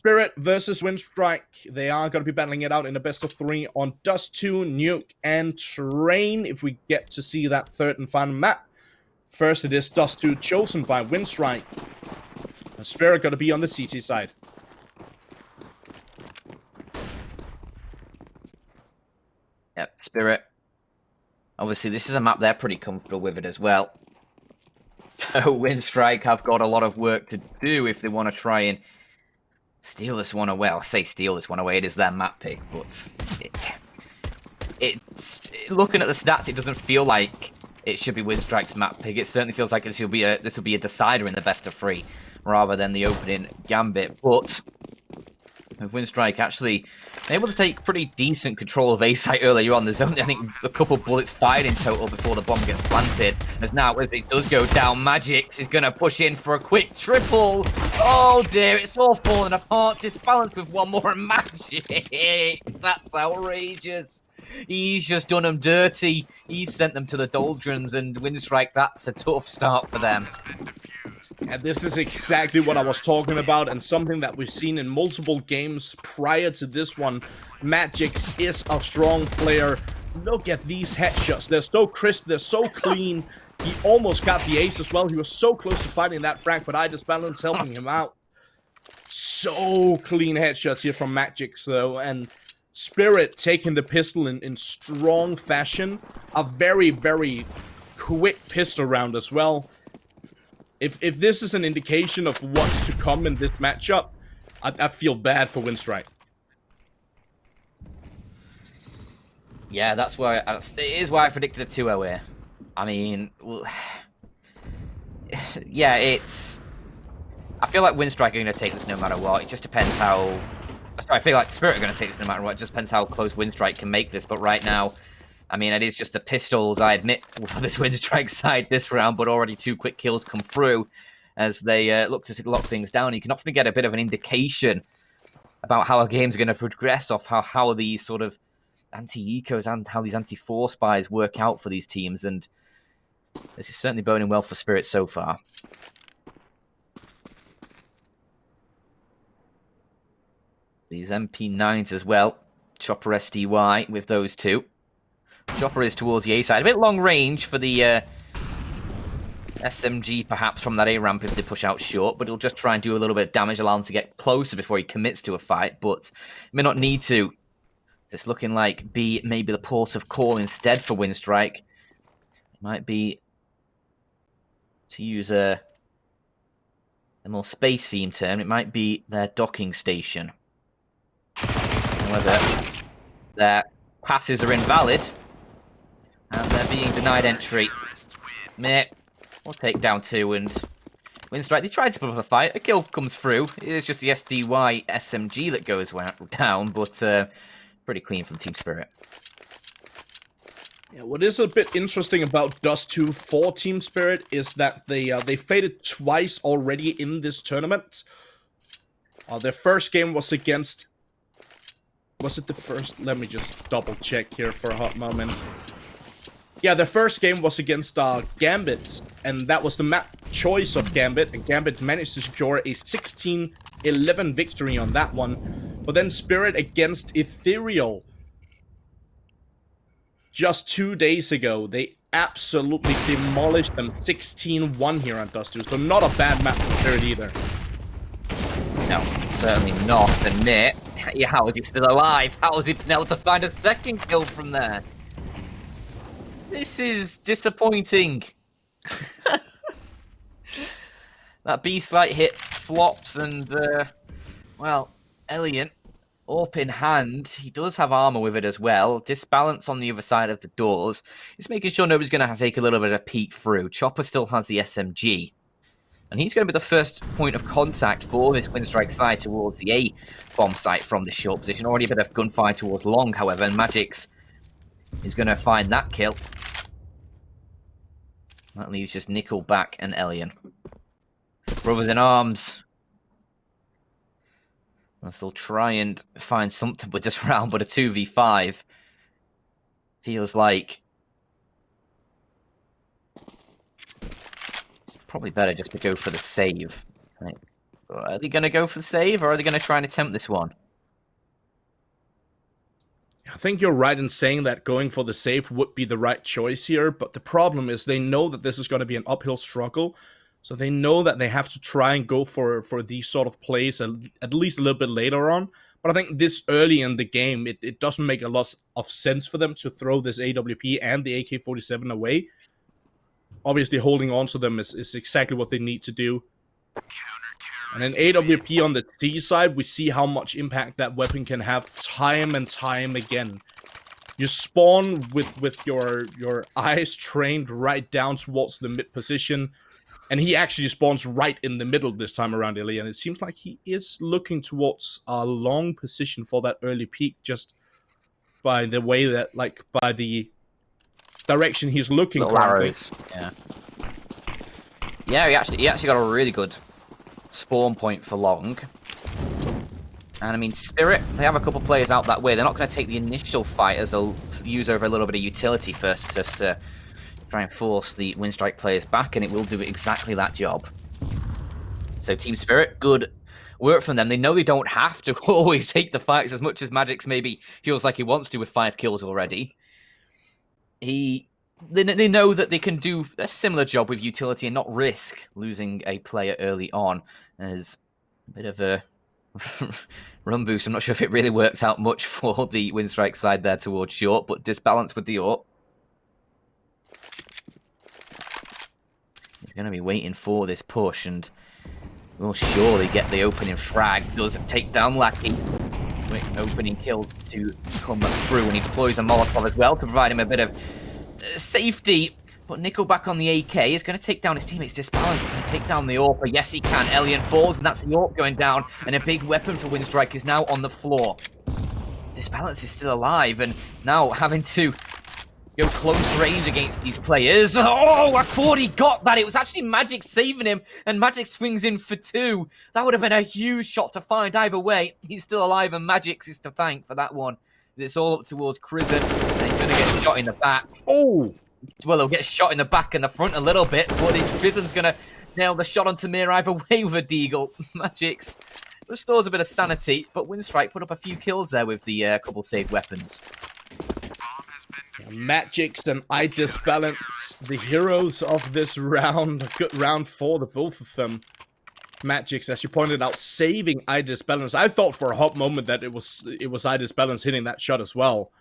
Spirit versus Winstrike. They are going to be battling it out in a best of 3 on Dust2, Nuke, and Train. If we get to see that third and final map. First, it is Dust2 chosen by Winstrike. And Spirit going to be on the CT side. Yep, Spirit. Obviously, this is a map they're pretty comfortable with it as well. So Winstrike have got a lot of work to do if they want to try and steal this one away. I'll say steal this one away. It is their map pick, but looking at the stats, it doesn't feel like it should be Winstrike's map pick. It certainly feels like this will be a decider in the best of 3 rather than the opening gambit. But with Winstrike actually able to take pretty decent control of A site earlier on. There's only, I think, a couple of bullets fired in total before the bomb gets planted. As now, as it does go down, Magix is going to push in for a quick triple. Oh dear, it's all falling apart. Disbalanced with one more, and Magix. That's outrageous. He's just done them dirty. He's sent them to the doldrums, and Winstrike, that's a tough start for them. And this is exactly what I was talking about, and something that we've seen in multiple games prior to this one. Magix is a strong player. Look at these headshots. They're so crisp, they're so clean. He almost got the ace as well. He was so close to fighting that frag, but iDisbalance helping him out. So clean headshots here from Magix, though, and Spirit taking the pistol in strong fashion. A very, very quick pistol round as well. If this is an indication of what's to come in this matchup, I feel bad for Winstrike. Yeah, that's why it is why I predicted a 2-0 here. I mean, well, yeah, I feel like Winstrike are going to take this no matter what. It just depends how. Sorry, I feel like Spirit are going to take this no matter what. It just depends how close Winstrike can make this. But right now, I mean, it is just the pistols, I admit, for this Winstrike side this round, but already 2 quick kills come through as they look to lock things down. You can often get a bit of an indication about how a game's going to progress off how these sort of anti-ecos and how these anti-force buys work out for these teams, and this is certainly boding well for Spirit so far. These MP9s as well. Chopper SDY with those 2. Chopper is towards the A side. A bit long range for the SMG, perhaps, from that A ramp if they push out short, but he'll just try and do a little bit of damage, allow him to get closer before he commits to a fight, but may not need to. It's looking like B maybe the port of call instead for Winstrike. It might be to use a more space-themed term. It might be their docking station. However, their passes are invalid. And they're being denied entry. Meh. We'll take down 2, and Winstrike, they tried to put up a fight. A kill comes through. It is just the SDY SMG that goes down, but pretty clean from Team Spirit. Yeah, what is a bit interesting about Dust2 for Team Spirit is that they've played it twice already in this tournament. Their first game was against... Was it the first? Let me just double check here for a hot moment. Yeah, their first game was against Gambit, and that was the map choice of Gambit, and Gambit managed to secure a 16-11 victory on that one. But then Spirit against Ethereal, just 2 days ago, they absolutely demolished them 16-1 here on Dust2, so not a bad map for Spirit either. No, certainly not. Admit. Yeah, how is he still alive? How has he been able to find a second kill from there? This is disappointing. That B site hit flops, and well, Elian up in hand. He does have armor with it as well. Disbalance on the other side of the doors. He's making sure nobody's going to take a little bit of a peek through. Chopper still has the SMG. And he's going to be the first point of contact for this Winstrike side towards the A bomb site from the short position. Already a bit of gunfire towards long, however, and Magix is going to find that kill. That leaves just Nickelback and Elian. Brothers in arms. They'll still try and find something with this round, but a 2v5 feels like it's probably better just to go for the save. Right. Are they going to go for the save, or are they going to try and attempt this one? I think you're right in saying that going for the save would be the right choice here, but the problem is they know that this is going to be an uphill struggle, so they know that they have to try and go for these sort of plays at least a little bit later on. But I think this early in the game, it doesn't make a lot of sense for them to throw this AWP and the AK-47 away. Obviously, holding on to them is exactly what they need to do. And in AWP on the T side, we see how much impact that weapon can have time and time again. You spawn with your eyes trained right down towards the mid position, and he actually spawns right in the middle this time around, Ilya, and it seems like he is looking towards a long position for that early peak, just by the way that, like, by the direction he's looking Little currently. arrows. Yeah. Yeah, he actually got a really good spawn point for long. And I mean, Spirit, they have a couple players out that way. They're not going to take the initial fight, as they'll use over a little bit of utility first, just to try and force the Winstrike players back, and it will do exactly that job. So Team Spirit, good work from them. They know they don't have to always take the fights as much as Magix maybe feels like he wants to with 5 kills already. They know that they can do a similar job with utility and not risk losing a player early on. There's a bit of a run boost. I'm not sure if it really works out much for the Winstrike side there towards short, but disbalance with the AWP. He's going to be waiting for this push, and will surely get the opening frag. Does take down Lackey. Quick opening kill to come through, and he deploys a Molotov as well to provide him a bit of safety. But Nickelback on the AK is going to take down his teammates. Disbalance is going to take down the AWP. Yes, he can. Elian falls, and that's the AWP going down. And a big weapon for Winstrike is now on the floor. Disbalance is still alive, and now having to go close range against these players. Oh, I thought he got that. It was actually Magic saving him, and Magic swings in for 2. That would have been a huge shot to find. Either way, he's still alive, and Magic's is to thank for that one. It's all up towards Crizzen, and he's going to get shot in the back. Oh! Well, he'll get shot in the back and the front a little bit, but his Crizzen's going to nail the shot onto Mir either way with a deagle. Magic's restores a bit of sanity, but Winstrike put up a few kills there with the couple saved weapons. Magix and I Disbalance, the heroes of this round. A good round for the both of them. Magix, as you pointed out, saving I Disbalance. I thought for a hot moment that it was I Disbalance hitting that shot as well.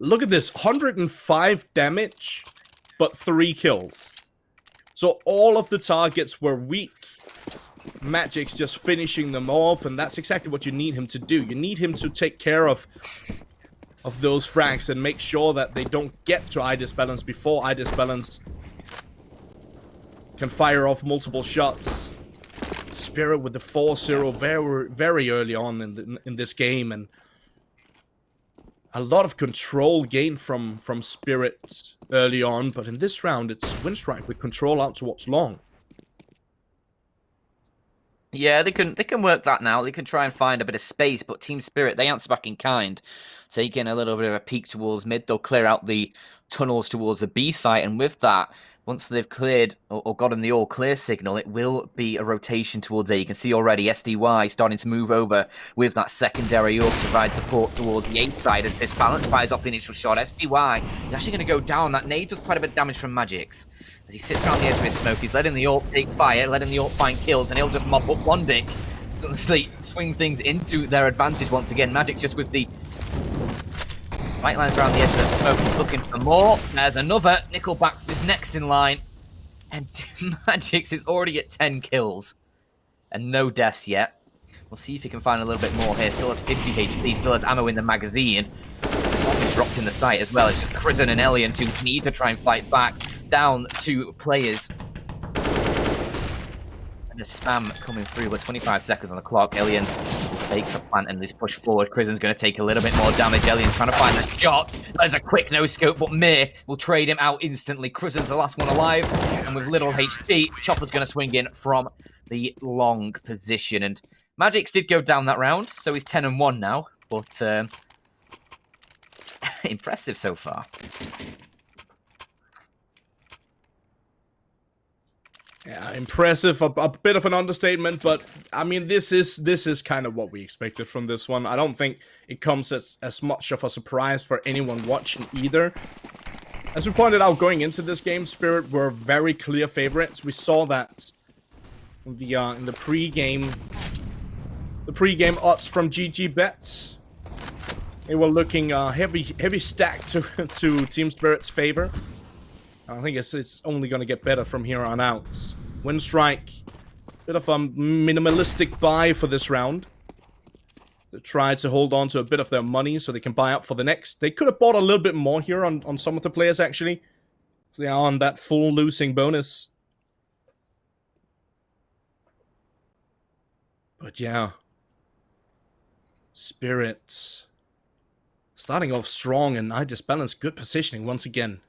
Look at this, 105 damage, but 3 kills. So all of the targets were weak. Magic's just finishing them off, and that's exactly what you need him to do. You need him to take care of those frags and make sure that they don't get to I Disbalance before I Disbalance can fire off multiple shots. Spirit with the 4-0 very, very early on in this game, and a lot of control gained from Spirit early on, but in this round it's Winstrike with control out towards long. Yeah, they can work that now. They can try and find a bit of space, but Team Spirit, they answer back in kind. Taking a little bit of a peek towards mid, they'll clear out the tunnels towards the B site, and with that, once they've cleared or gotten the all clear signal, it will be a rotation towards A. You can see already SDY starting to move over with that secondary AWP to provide support towards the A side as Disbalance fires off the initial shot. SDY is actually going to go down. That nade does quite a bit of damage from Magix. As he sits around the edge of his smoke, he's letting the AWP take fire, letting the AWP find kills, and he'll just mop up one dick. Honestly, swing things into their advantage once again. Magic's just with the right lines around the edge of the smoke. He's looking for more. There's another. Nickelback is next in line. And Magix is already at 10 kills. And no deaths yet. We'll see if he can find a little bit more here. Still has 50 HP, still has ammo in the magazine. He's dropped in the site as well. It's just Crizzen and Elian who need to try and fight back. Down 2 players. And the spam coming through, but 25 seconds on the clock. Elian takes the plant and this push forward. Crizzen's going to take a little bit more damage. Elian trying to find the shot. There's a quick no-scope, but Mir will trade him out instantly. Crizzen's the last one alive, and with little HP, Chopper's going to swing in from the long position. And Magix did go down that round, so he's 10-1 now, but impressive so far. Yeah, impressive. A bit of an understatement, but I mean, this is kind of what we expected from this one. I don't think it comes as much of a surprise for anyone watching either. As we pointed out going into this game, Spirit were very clear favorites. We saw that in the pre-game odds from GG Bets. They were looking heavy stack to Team Spirit's favor. I think it's only going to get better from here on out. Winstrike, bit of a minimalistic buy for this round. They tried to hold on to a bit of their money so they can buy up for the next. They could have bought a little bit more here on some of the players, actually. So they are on that full losing bonus. But yeah. Spirit starting off strong, and I just balanced good positioning once again.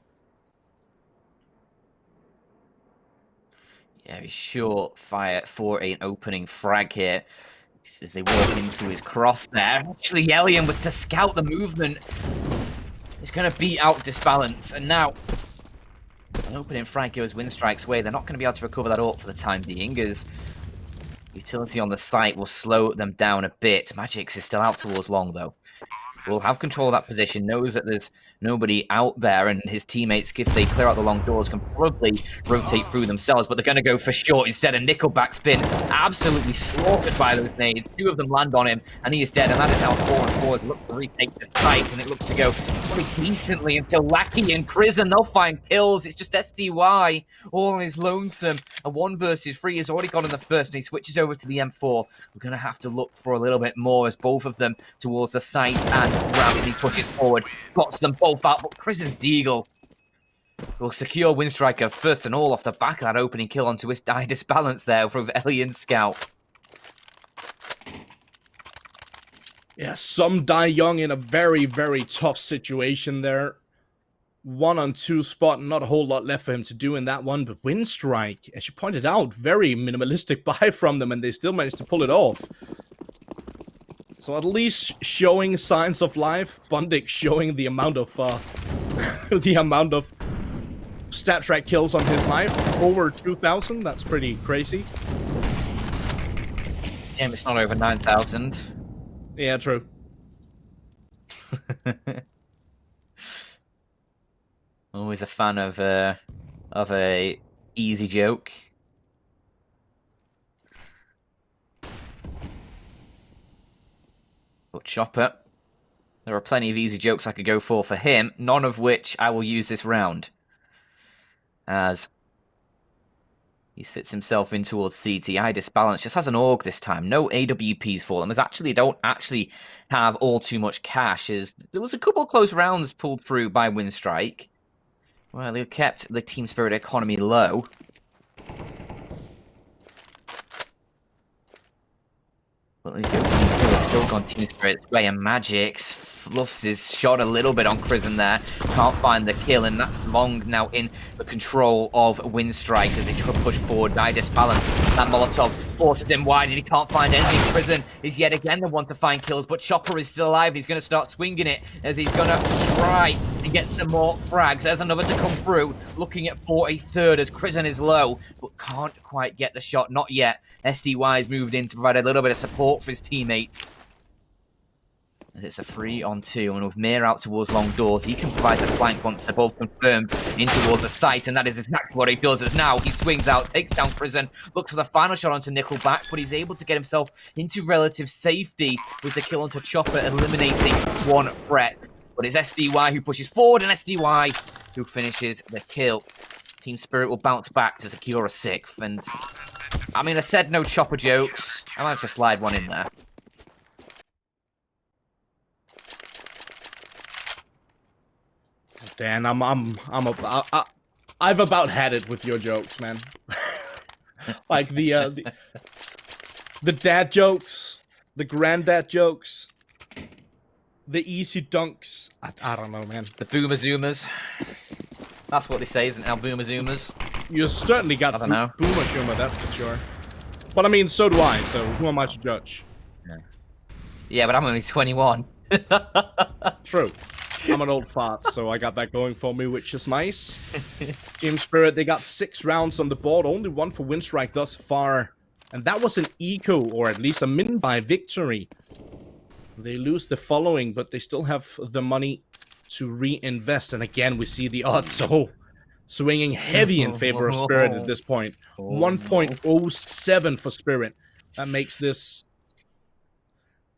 Yeah, he's short fire for an opening frag here. As they walk into his cross there. Actually, Yellian with to scout the movement. He's going to beat out Disbalance. And now, an opening frag goes Winstrike's way. They're not going to be able to recover that ult for the time being, as utility on the site will slow them down a bit. Magix is still out towards long, though. Will have control of that position, knows that there's nobody out there, and his teammates, if they clear out the long doors, can probably rotate through themselves, but they're going to go for short instead. And Nickelback's been absolutely slaughtered by those nades. 2 of them land on him, and he is dead, and that is how 4-4 look to retake the site, and it looks to go pretty decently until Lackey and Prison, they'll find kills. It's just SDY all on his lonesome. A 1 versus 3 has already gone in the first, and he switches over to the M4. We're going to have to look for a little bit more as both of them towards the site, and rapidly pushes forward, spots them both out, but Chris's Deagle will secure Winstriker first and all off the back of that opening kill onto his Disbalance there from Alien Scout. Yeah, some die young in a very, very tough situation there. 1-on-2 spot, not a whole lot left for him to do in that one, but Winstrike, as you pointed out, very minimalistic buy from them, and they still managed to pull it off. So at least showing signs of life. Bundik showing the amount of stat track kills on his life. Over 2,000. That's pretty crazy. Damn, it's not over 9,000. Yeah, true. Always a fan of a easy joke. But Chopper, there are plenty of easy jokes I could go for him, none of which I will use this round. As he sits himself in towards CTI. Disbalance just has an AUG this time. No AWPs for them, as actually don't actually have all too much cash. As there was a couple of close rounds pulled through by Winstrike. Well, they kept the Team Spirit economy low. But the still continues for its way, and Magix fluffs his shot a little bit on Prison there. Can't find the kill, and that's Long now in the control of Winstrike as they push forward. Disbalance. That Molotov forces him wide, and he can't find anything. Prison is yet again the one to find kills, but Chopper is still alive. He's going to start swinging it as he's going to try and get some more frags. There's another to come through, looking at for a third as Prison is low, but can't quite get the shot. Not yet. SDY has moved in to provide a little bit of support for his teammates. As it's a 3-on-2, and with Mir out towards long doors, he can provide the flank once they're both confirmed in towards the site, and that is exactly what he does. As now he swings out, takes down Prison, looks for the final shot onto Nickelback, but he's able to get himself into relative safety with the kill onto Chopper, eliminating one threat. But it's SDY who pushes forward, and SDY who finishes the kill. Team Spirit will bounce back to secure a 6th, and I mean, I said no Chopper jokes. I might just slide one in there. Dan, I've about had it with your jokes, man. Like the dad jokes, the granddad jokes, the easy dunks. I don't know, man. The boomer zoomers. That's what they say, isn't it? Now boomer zoomers. You certainly got boomer humor, that's for sure. But I mean, so do I. So who am I to judge? Yeah, but I'm only 21. True. I'm an old fart, so I got that going for me, which is nice. Team Spirit, they got 6 rounds on the board, only 1 for Winstrike thus far. And that was an eco, or at least a min-buy victory. They lose the following, but they still have the money to reinvest. And again, we see the odds so swinging heavy in favor of Spirit at this point. 1.07 for Spirit. That makes this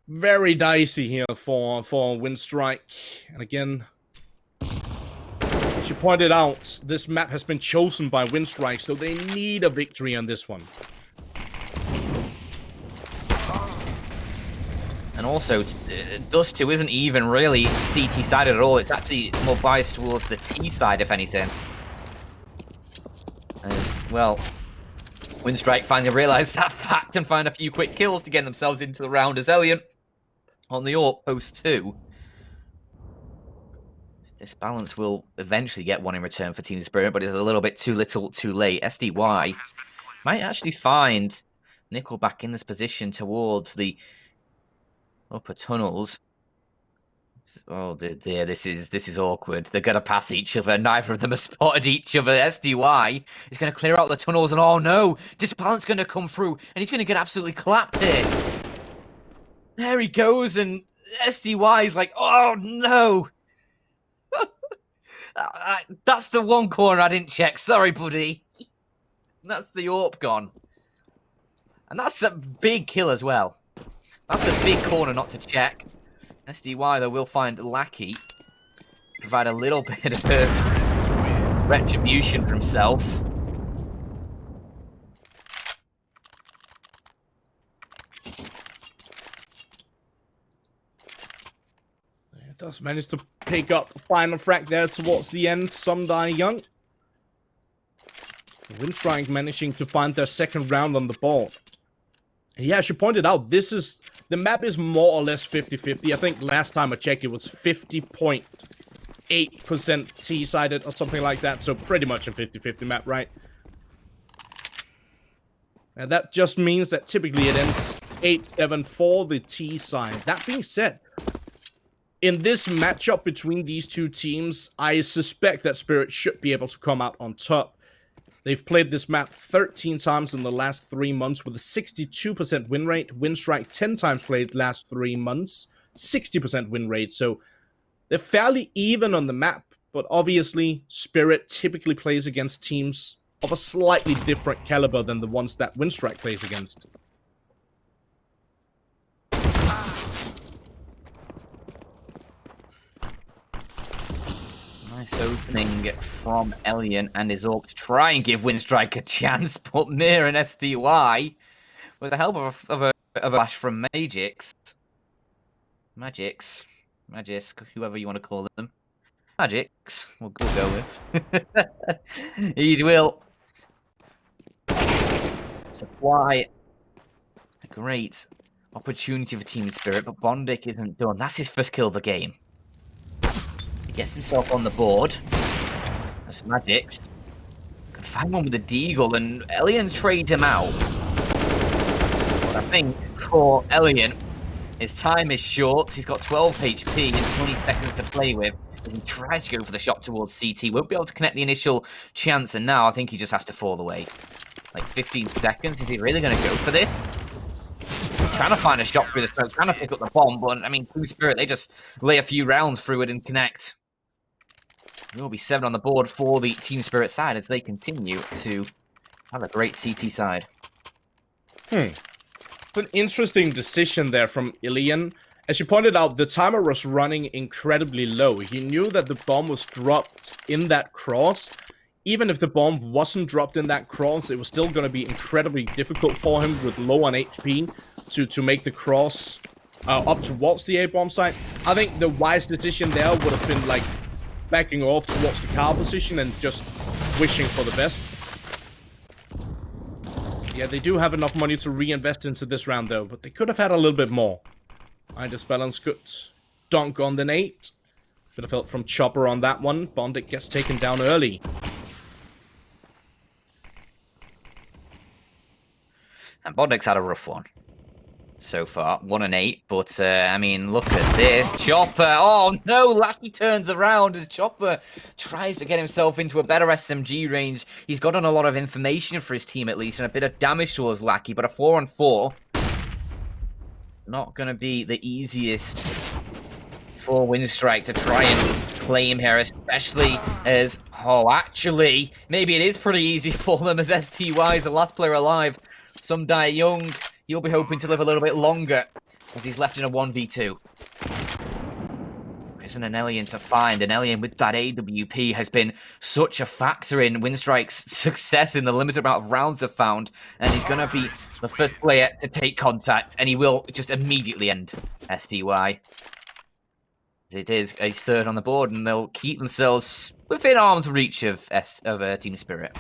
very dicey here for Winstrike. And again, as you pointed out, this map has been chosen by Winstrike, so they need a victory on this one. And also, Dust2 isn't even really CT-sided at all. It's actually more biased towards the T side, if anything. As, well, Winstrike finally realised that fact and find a few quick kills to get themselves into the round as Elian on the AWP post 2. This balance will eventually get one in return for Team Spirit, but it's a little bit too little, too late. SDY might actually find Nickel back in this position towards the upper tunnels. Oh dear, this is awkward. They're gonna pass each other. Neither of them have spotted each other. SDY is gonna clear out the tunnels, and oh no, Disbalance gonna come through, and he's gonna get absolutely clapped here. There he goes, and SDY is like, oh no. That's the one corner I didn't check. Sorry, buddy. That's the AWP gone, and that's a big kill as well. That's a big corner not to check. SDY, though, will find Lackey. Provide a little bit of retribution for himself. It does manage to pick up the final frag there towards the end. Some die young. Winstrike managing to find their second round on the board. Yeah, as you pointed out, the map is more or less 50-50. I think last time I checked, it was 50.8% T-sided or something like that. So pretty much a 50-50 map, right? And that just means that typically it ends 8-7 for the T side. That being said, in this matchup between these two teams, I suspect that Spirit should be able to come out on top. They've played this map 13 times in the last 3 months with a 62% win rate. Winstrike 10 times played last 3 months, 60% win rate. So they're fairly even on the map, but obviously Spirit typically plays against teams of a slightly different caliber than the ones that Winstrike plays against. Nice opening from Elian and his AWP to try and give Winstrike a chance, but Mir and SDY, with the help of a flash from Magix, whoever you want to call them. Magix, we'll go with. He will supply a great opportunity for Team Spirit, but Bondic isn't done. That's his first kill of the game. He gets himself on the board. That's Magix. Can find one with the Deagle, and Elian trades him out. But I think for Elian, his time is short. He's got 12 HP and 20 seconds to play with. As he tries to go for the shot towards CT. Won't be able to connect the initial chance, and now I think he just has to fall away. Like 15 seconds. Is he really going to go for this? Trying to find a shot through the smoke, trying to pick up the bomb, but I mean, Team Spirit, they just lay a few rounds through it and connect. There will be 7 on the board for the Team Spirit side as they continue to have a great CT side. It's an interesting decision there from Elian. As you pointed out, the timer was running incredibly low. He knew that the bomb was dropped in that cross. Even if the bomb wasn't dropped in that cross, it was still going to be incredibly difficult for him with low on HP to make the cross up towards the A-bomb site. I think the wise decision there would have been like backing off towards the car position and just wishing for the best. Yeah, they do have enough money to reinvest into this round though, but they could have had a little bit more. Disbalance could dunk on the nade. Bit of help from Chopper on that one. Bondic gets taken down early. And Bondic's had a rough one. so far. 1 and 8, but I mean, look at this. Chopper, oh no, Lackey turns around as Chopper tries to get himself into a better SMG range. He's gotten a lot of information for his team at least, and a bit of damage towards Lackey, but a 4-on-4. Not gonna be the easiest for Winstrike to try and claim here, especially as, oh, actually, maybe it is pretty easy for them as STY is the last player alive. Some die young. He'll be hoping to live a little bit longer as he's left in a 1v2. Isn't an alien to find. An alien with that AWP has been such a factor in Winstrike's success in the limited amount of rounds they've found. And he's going to be the first player to take contact. And he will just immediately end STY. It is a third on the board, and they'll keep themselves within arm's reach of Team Spirit.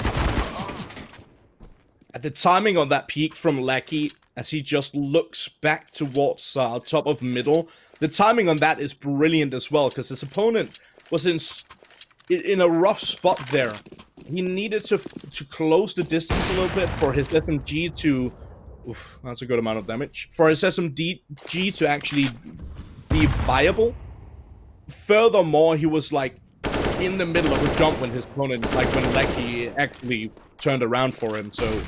At the timing on that peek from Lackey, as he just looks back towards top of middle, the timing on that is brilliant as well, because his opponent was in a rough spot there. He needed to close the distance a little bit for his SMG to... Oof, that's a good amount of damage. For his SMG to actually be viable. Furthermore, he was like in the middle of a jump when his opponent, like when Lackey actually turned around for him, so...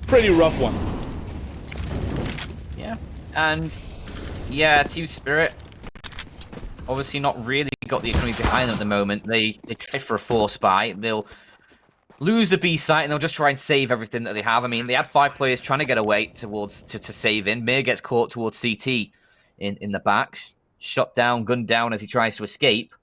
Pretty rough one. Yeah, and yeah, Team Spirit obviously not really got the economy behind them at the moment. They try for a force buy. They'll lose the B site and they'll just try and save everything that they have. I mean, they had 5 players trying to get away towards to save in. Mir gets caught towards CT in the back, shot down, gunned down as he tries to escape.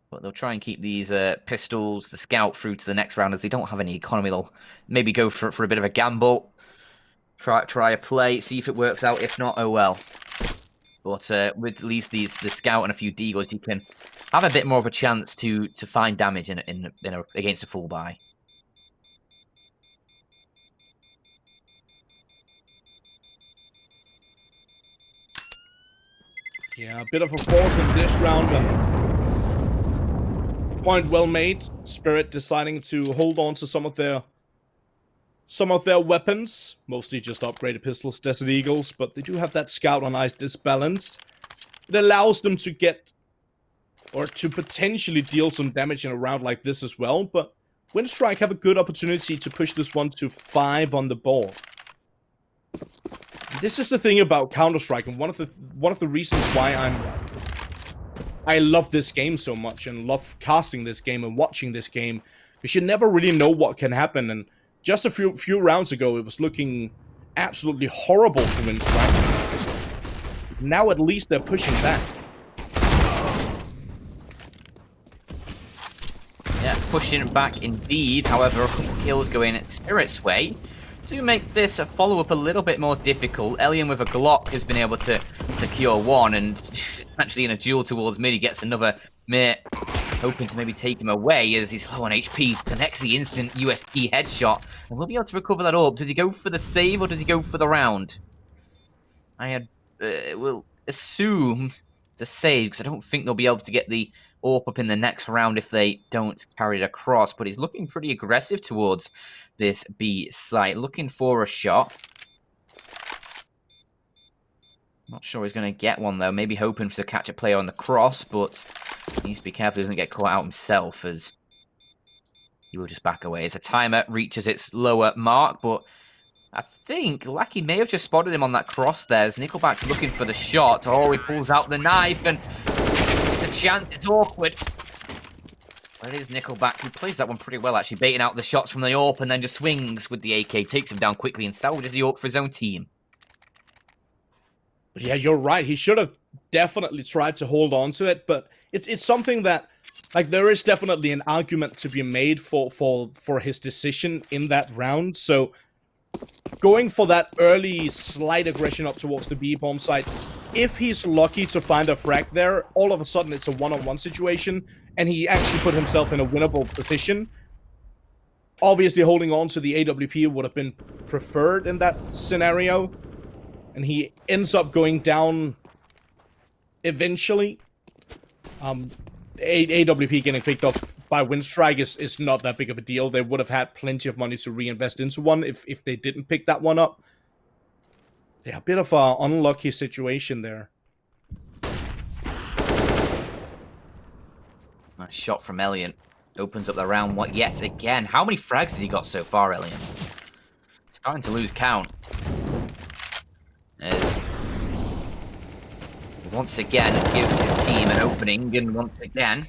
But they'll try and keep these pistols, the scout, through to the next round as they don't have any economy. They'll maybe go for a bit of a gamble. Try a play, see if it works out. If not, oh well. But with at least the scout and a few deagles, you can have a bit more of a chance to find damage against a full buy. Yeah, a bit of a force in this round, but point well made. Spirit deciding to hold on to some of their weapons, mostly just upgraded pistols, Desert Eagles, but they do have that scout on ice disbalanced. It allows them to get, or to potentially deal some damage in a round like this as well, but Winstrike have a good opportunity to push this one to 5 on the board. This is the thing about Counter-Strike, and one of the reasons why I love this game so much and love casting this game and watching this game, because you never really know what can happen. And just a few rounds ago, it was looking absolutely horrible for Winstrike. Now at least they're pushing back. Yeah, pushing back indeed. However, a couple kills going Spirit's way do make this a follow-up a little bit more difficult. Elian with a Glock has been able to secure one, and actually in a duel towards mid, he gets another mate, hoping to maybe take him away as he's low on HP, connects the instant USP headshot, and we'll be able to recover that up. Does he go for the save, or does he go for the round? I will assume the save, because I don't think they'll be able to get the AWP up in the next round if they don't carry it across, but he's looking pretty aggressive towards this B site, looking for a shot. Not sure he's going to get one, though. Maybe hoping to catch a player on the cross, but he needs to be careful he doesn't get caught out himself, as he will just back away. As the timer reaches its lower mark, but I think Lackey may have just spotted him on that cross there, as Nickelback's looking for the shot. Oh, he pulls out the knife, and this is a chance. It's awkward. But it is Nickelback who plays that one pretty well, actually, baiting out the shots from the AWP and then just swings with the AK, takes him down quickly and salvages the AWP for his own team. Yeah, you're right. He should have definitely tried to hold on to it, but it's something that, like, there is definitely an argument to be made for his decision in that round. So going for that early slight aggression up towards the B bomb site, if he's lucky to find a frag there, all of a sudden it's a one-on-one situation, and he actually put himself in a winnable position. Obviously, holding on to the AWP would have been preferred in that scenario, and he ends up going down eventually. AWP getting picked up by Winstrike is not that big of a deal. They would have had plenty of money to reinvest into one if they didn't pick that one up. Yeah, a bit of an unlucky situation there. Nice shot from Elian. Opens up the round yet again. How many frags has he got so far, Elian? Starting to lose count. As once again gives his team an opening, and once again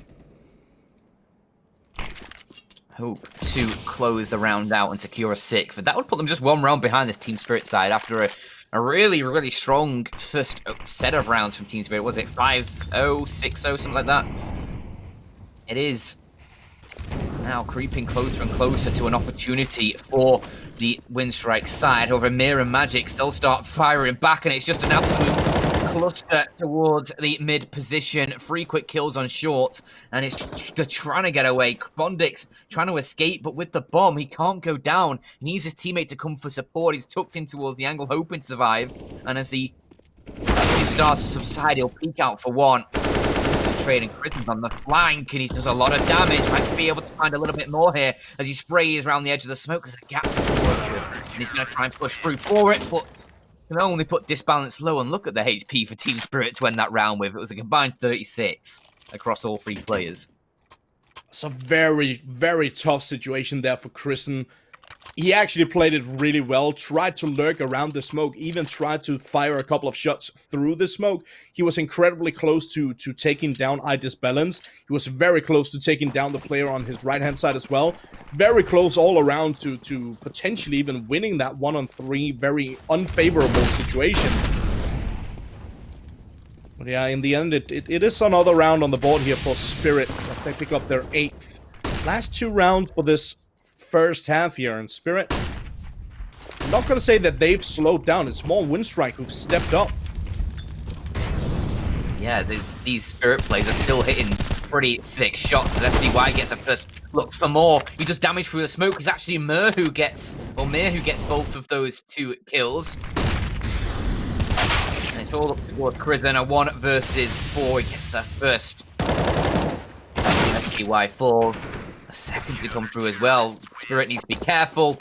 hope to close the round out and secure a 6th. But that would put them just one round behind this Team Spirit side after a really, really strong first set of rounds from Team Spirit. Was it 5-0, 6-0, something like that? It is now creeping closer and closer to an opportunity for the Winstrike side. However, Mir and Magic, they'll start firing back, and it's just an absolute cluster towards the mid position. 3 quick kills on short, and they're trying to get away. Bondix trying to escape, but with the bomb, he can't go down. He needs his teammate to come for support. He's tucked in towards the angle, hoping to survive, and as he starts to subside, he'll peek out for one. Trading Christen's on the flank, and he does a lot of damage. Might be able to find a little bit more here as he sprays around the edge of the smoke. There's a gap to work with, and he's going to try and push through for it, but can only put Disbalance low. And look at the HP for Team Spirit to end that round with. It was a combined 36 across all 3 players. It's a very, very tough situation there for Christen. He actually played it really well, tried to lurk around the smoke, even tried to fire a couple of shots through the smoke. He was incredibly close to taking down Disbalance. He was very close to taking down the player on his right-hand side as well. Very close all around to potentially even winning that 1-on-3 very unfavorable situation. But yeah, in the end, it is another round on the board here for Spirit. They pick up their 8th. Last 2 rounds for this first half here, and Spirit, I'm not going to say that they've slowed down. It's more Winstrike who've stepped up. Yeah, these Spirit players are still hitting pretty sick shots. As SDY gets a first look for more. He does damage through the smoke. It's actually Mir who gets both of those 2 kills. And it's all up toward Christen. A 1 versus 4. He gets the first. SDY 4. Second to come through as well. Spirit needs to be careful.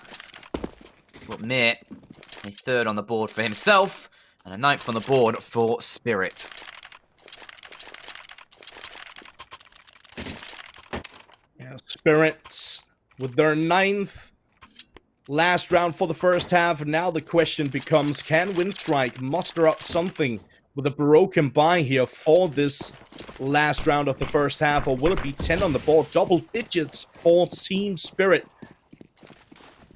But Mir, a 3rd on the board for himself, and a 9th on the board for Spirit. Yeah, Spirit with their 9th last round for the first half. Now the question becomes, can Winstrike muster up something with a broken buy here for this last round of the first half, or will it be 10 on the board? Double digits for Team Spirit.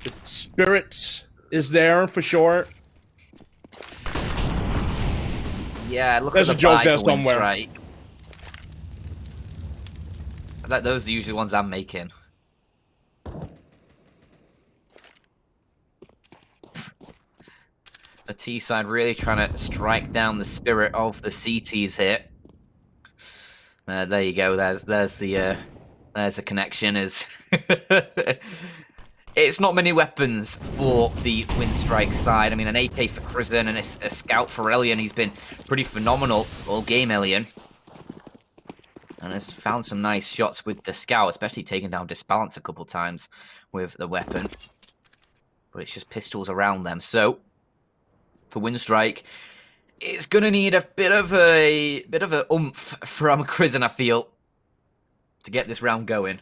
The Spirit is there for sure. Yeah, look There's at the a joke buy there for somewhere. Winstrike. Those are usually the ones I'm making. The T side really trying to strike down the spirit of the CTs here. There you go. There's the connection. It's not many weapons for the Winstrike side. I mean, an AK for Christen and a scout for Elian. He's been pretty phenomenal all game, Elian, and has found some nice shots with the scout, especially taking down Disbalance a couple times with the weapon. But it's just pistols around them. So for Winstrike, it's gonna need a bit of a oomph from Christen, I feel, to get this round going.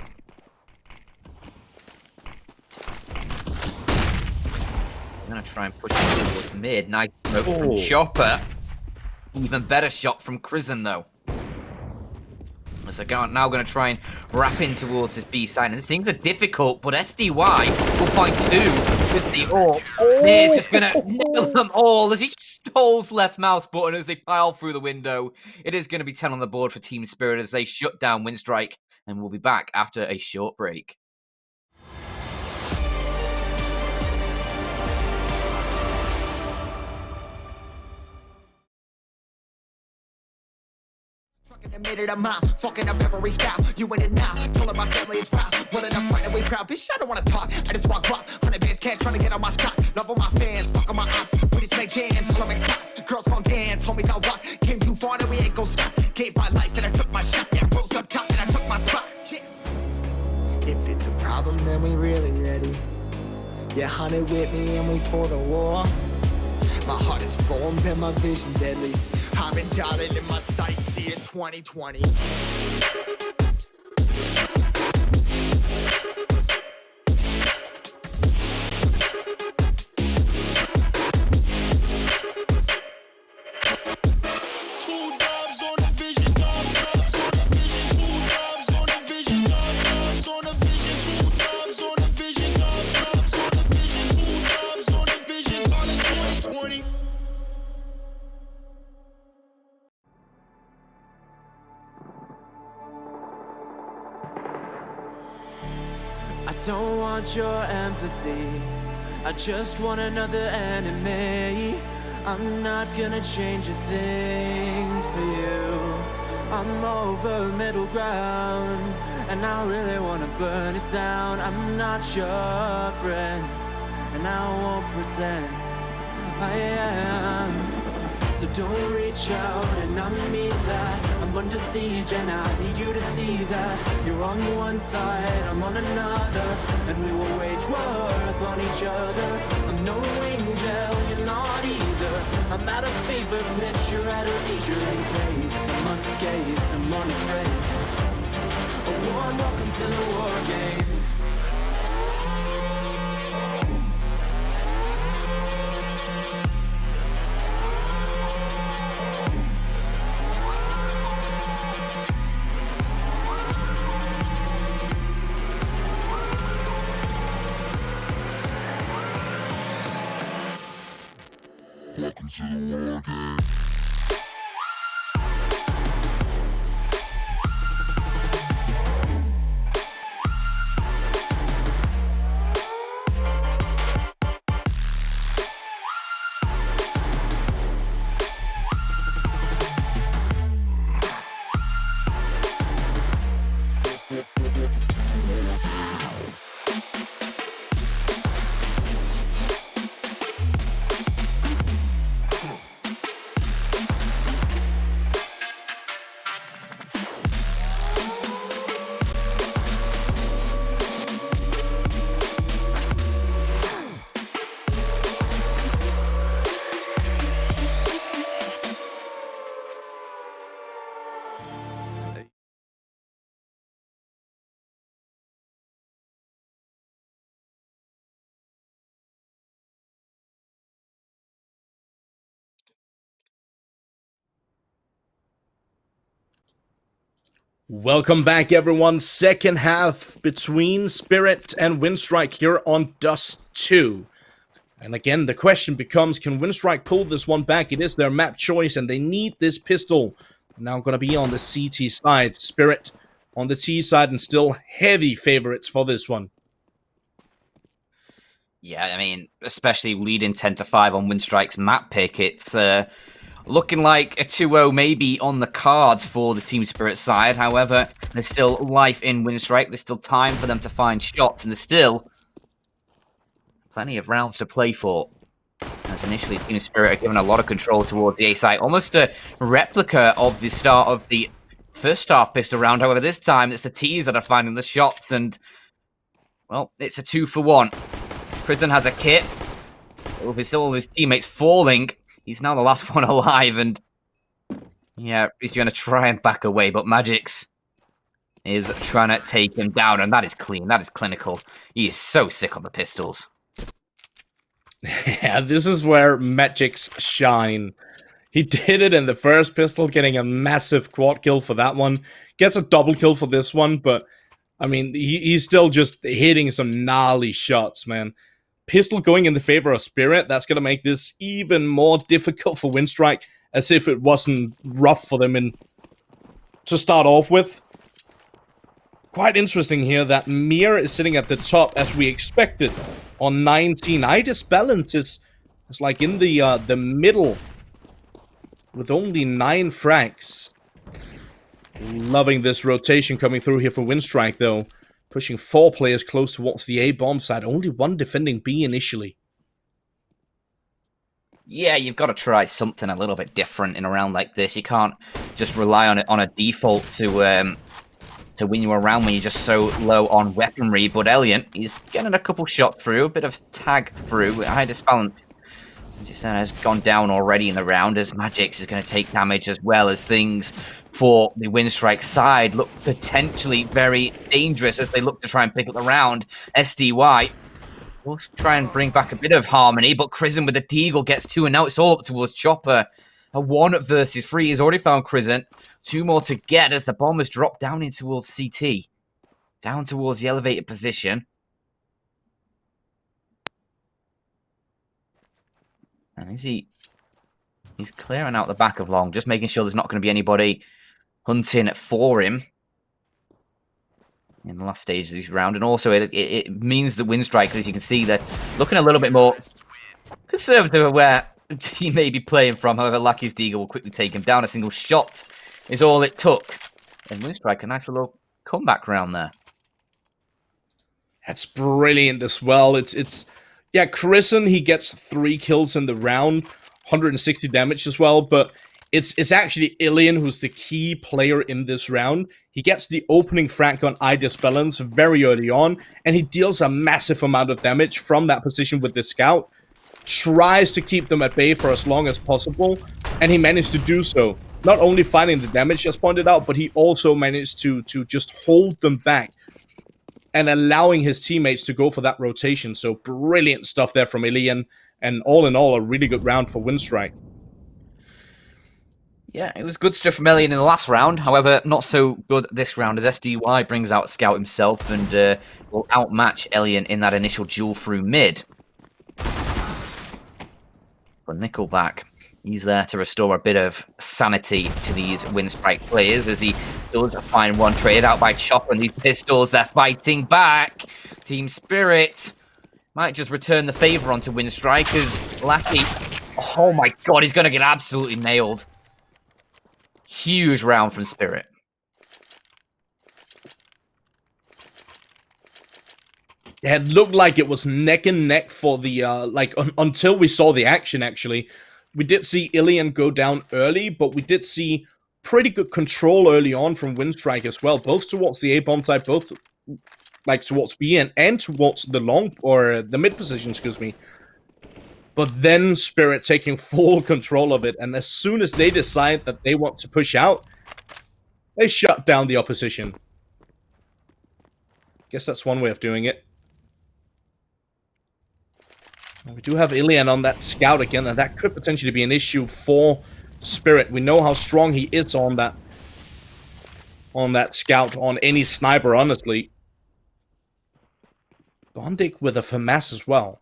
I'm gonna try and push it towards mid. Nice smoke from Chopper. Even better shot from Christen though. So now going to try and wrap in towards this B side, and things are difficult, but SDY will find 2 with the AWP. It's just going to nail them all as he just holds left mouse button as they pile through the window. It is going to be 10 on the board for Team Spirit as they shut down Winstrike, and we'll be back after a short break. Made it a mile, fucking up every style. You in it now, told her my family is proud. One of the front and we proud. Bitch, I don't wanna talk. I just walk up, 100 bands cash, trying to get on my stock. Love all my fans, fuck all my ops. We just make jams, all I make pops. Girls gon' dance, homies I'll rock. Came too far, and we ain't gon' stop. Gave my life and I took my shot. Yeah, rose up top and I took my spot. Yeah. If it's a problem, then we really ready. Yeah, honey with me and we for the war. My heart is formed and my vision deadly. I've been dialing in my sights, see it 2020. I don't want your empathy, I just want another enemy. I'm not gonna change a thing for you. I'm over middle ground, and I really wanna burn it down. I'm not your friend, and I won't pretend I am. So don't reach out, and I mean that. I'm under siege, and I need you to see that. You're on one side, I'm on another, and we will wage war upon each other. I'm no angel, you're not either. I'm at a fever pitch, you're at a leisurely pace. I'm unscathed, I'm unafraid. A warm welcome to the war game. Welcome to the war game. Welcome back, everyone. Second half between Spirit and Winstrike here on Dust2. And again, the question becomes, can Winstrike pull this one back? It is their map choice, and they need this pistol. Now going to be on the CT side. Spirit on the T side, and still heavy favorites for this one. Yeah, I mean, especially leading 10-5 on Winstrike's map pick, it's looking like a 2-0 maybe on the cards for the Team Spirit side. However, there's still life in Winstrike. There's still time for them to find shots, and there's still plenty of rounds to play for. As initially, Team Spirit are given a lot of control towards the A site, almost a replica of the start of the first half pistol round. However, this time it's the T's that are finding the shots, and well, it's a 2-for-1. Prison has a kit. With all his teammates falling, he's now the last one alive, and yeah, he's going to try and back away, but Magix is trying to take him down, and that is clean. That is clinical. He is so sick on the pistols. Yeah, this is where Magix shine. He did it in the first pistol, getting a massive quad kill for that one. Gets a double kill for this one, but I mean, he's still just hitting some gnarly shots, man. Pistol going in the favor of Spirit, that's going to make this even more difficult for Winstrike, as if it wasn't rough for them to start off with. Quite interesting here that Mir is sitting at the top as we expected on 19. IDIS balance is like in the middle with only 9 frags. Loving this rotation coming through here for Winstrike, though. Pushing 4 players close towards the A-bomb side. Only 1 defending B initially. Yeah, you've got to try something a little bit different in a round like this. You can't just rely on it on a default to to win you around when you're just so low on weaponry. But Elian, he's getting a couple shots through, a bit of tag through. Hydus Balance, as you said, has gone down already in the round, as Magix is going to take damage, as well as things for the Winstrike side look potentially very dangerous as they look to try and pick up the round. SDY will try and bring back a bit of harmony, but Crizzen with the Deagle gets 2, and now it's all up towards Chopper. A 1 versus 3 has already found Crizzen. 2 more to get as the bombers drop down in towards CT. Down towards the elevated position. And he's clearing out the back of Long, just making sure there's not going to be anybody hunting for him in the last stage of this round. And also it means that Winstrike, as you can see, they're looking a little bit more conservative of where he may be playing from. However, Lucky's Deagle will quickly take him down. A single shot is all it took. And Winstrike, a nice little comeback round there. That's brilliant as well. Yeah, Crizzen, he gets 3 kills in the round, 160 damage as well, but it's actually Ilian who's the key player in this round. He gets the opening frag on Hydus Balance very early on, and he deals a massive amount of damage from that position with the scout. Tries to keep them at bay for as long as possible, and he managed to do so. Not only finding the damage as pointed out, but he also managed to just hold them back and allowing his teammates to go for that rotation. So brilliant stuff there from Ilian, and all in all, a really good round for Winstrike. Yeah, it was good stuff from Elian in the last round. However, not so good this round as SDY brings out Scout himself and will outmatch Elian in that initial duel through mid. But Nickelback, he's there to restore a bit of sanity to these Winstrike players as he does find one traded out by Chopper, and these pistols, they're fighting back. Team Spirit might just return the favor onto Winstrike as Lackey, oh my god, he's going to get absolutely nailed. Huge round from Spirit. It looked like it was neck and neck for the, until we saw the action, actually. We did see Ilian go down early, but we did see pretty good control early on from Winstrike as well, both towards the A-bomb side, both, like, towards B and towards the long, or the mid position, excuse me. But then Spirit taking full control of it, and as soon as they decide that they want to push out, they shut down the opposition. Guess that's one way of doing it. We do have Ilian on that scout again, and that could potentially be an issue for Spirit. We know how strong he is on that scout, on any sniper, honestly. Bondik with a FAMAS as well.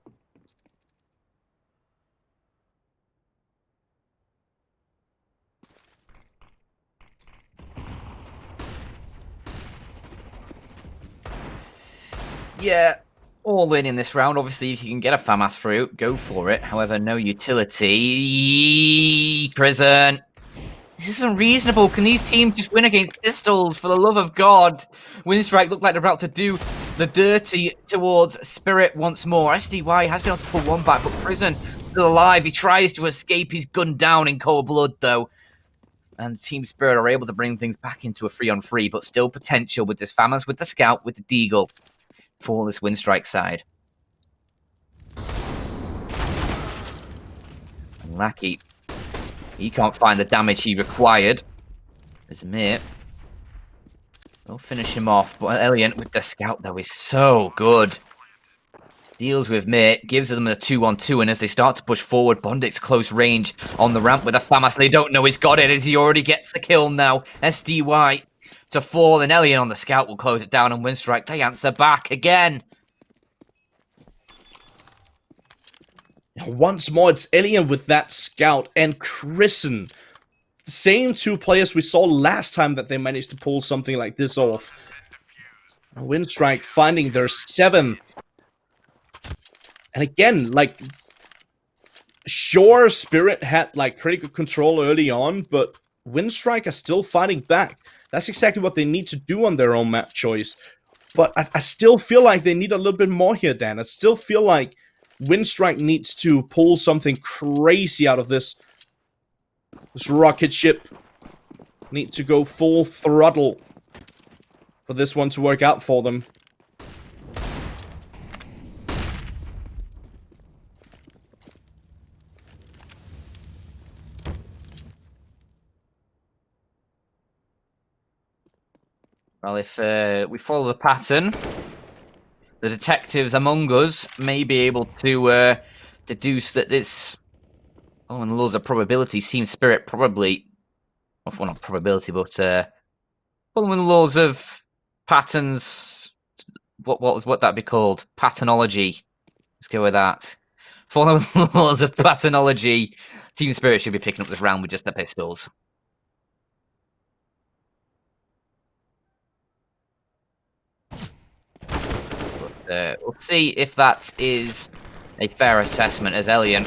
Yeah, all in this round. Obviously, if you can get a FAMAS through, go for it. However, no utility. Crizzen. This is unreasonable. Can these teams just win against pistols? For the love of God. Winstrike looked like they're about to do the dirty towards Spirit once more. SDY has been able to pull one back, but Crizzen still alive. He tries to escape. He's gunned down in cold blood, though. And Team Spirit are able to bring things back into a 3-on-3, but still potential with this FAMAS, with the Scout, with the Deagle for this Winstrike side. And Lackey, he can't find the damage he required. There's Mir. They'll finish him off, but Elian with the Scout, though, is so good. Deals with Mir, gives them a 2-on-2, and as they start to push forward, Bondik's close range on the ramp with a FAMAS. They don't know he's got it, as he already gets the kill now. SDY to fall, and Elian on the Scout will close it down, and Winstrike, they answer back again. Once more, it's Elian with that Scout, and Crizzen. The same 2 players we saw last time that they managed to pull something like this off. Winstrike finding their 7th. And again, like, sure, Spirit had, like, pretty good control early on, but Winstrike are still fighting back. That's exactly what they need to do on their own map choice. But I still feel like they need a little bit more here, Dan. I still feel like Winstrike needs to pull something crazy out of this rocket ship. Need to go full throttle. for this one to work out for them. Well, if we follow the pattern, the detectives among us may be able to deduce that this, following the laws of probability, Team Spirit probably, well, not probability, but following the laws of patterns, what that be called? Patternology. Let's go with that. Following the laws of patternology, Team Spirit should be picking up this round with just the pistols. We'll see if that is a fair assessment, as Elian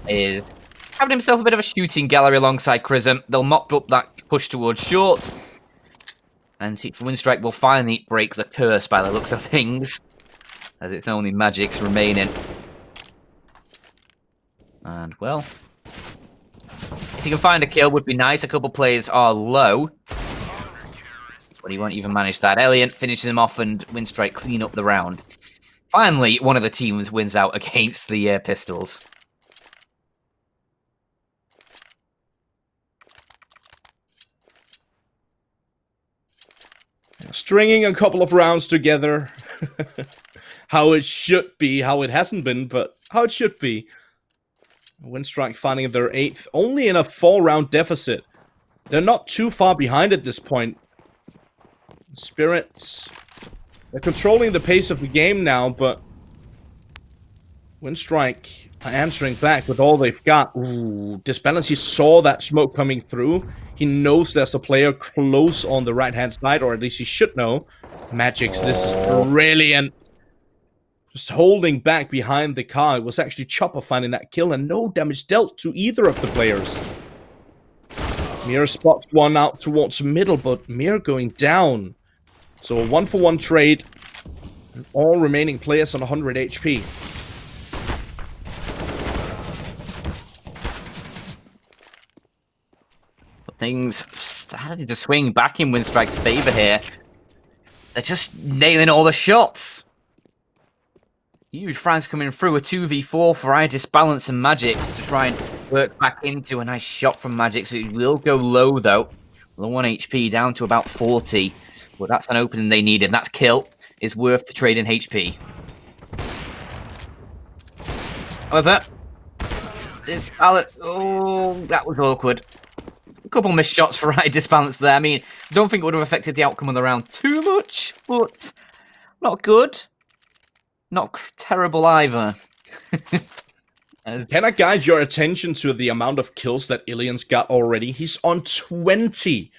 is having himself a bit of a shooting gallery alongside Chrism. They'll mop up that push towards short. And Winstrike will finally break the curse by the looks of things, as it's only Magic's remaining. And, well, if he can find a kill, would be nice. A couple players are low, but he won't even manage that. Elian finishes him off, and Winstrike clean up the round. Finally, one of the teams wins out against the Pistols. Stringing a couple of rounds together. How it should be. How it hasn't been, but how it should be. Winstrike finding their 8th, only in a 4-round deficit. They're not too far behind at this point. Spirits, they're controlling the pace of the game now, but Winstrike are answering back with all they've got. Ooh, Disbalance, he saw that smoke coming through. He knows there's a player close on the right-hand side, or at least he should know. Magic's, this is brilliant. Just holding back behind the car. It was actually Chopper finding that kill, and no damage dealt to either of the players. Mir spots one out towards middle, but Mir going down. So a 1-for-1 trade. And all remaining players on 100 HP. Things started to swing back in Winstrike's favor here. They're just nailing all the shots. Huge frags coming through. A 2v4 for Disbalance and Magix to try and work back into a nice shot from Magix. It will go low though. The 1 HP down to about 40. But that's an opening they needed. That's kill. Is worth the trade in HP. However, this Alex, oh, that was awkward. A couple missed shots for Disbalance there. I mean, don't think it would have affected the outcome of the round too much, but not good. Not terrible either. Can I guide your attention to the amount of kills that Ilian's got already? He's on 20.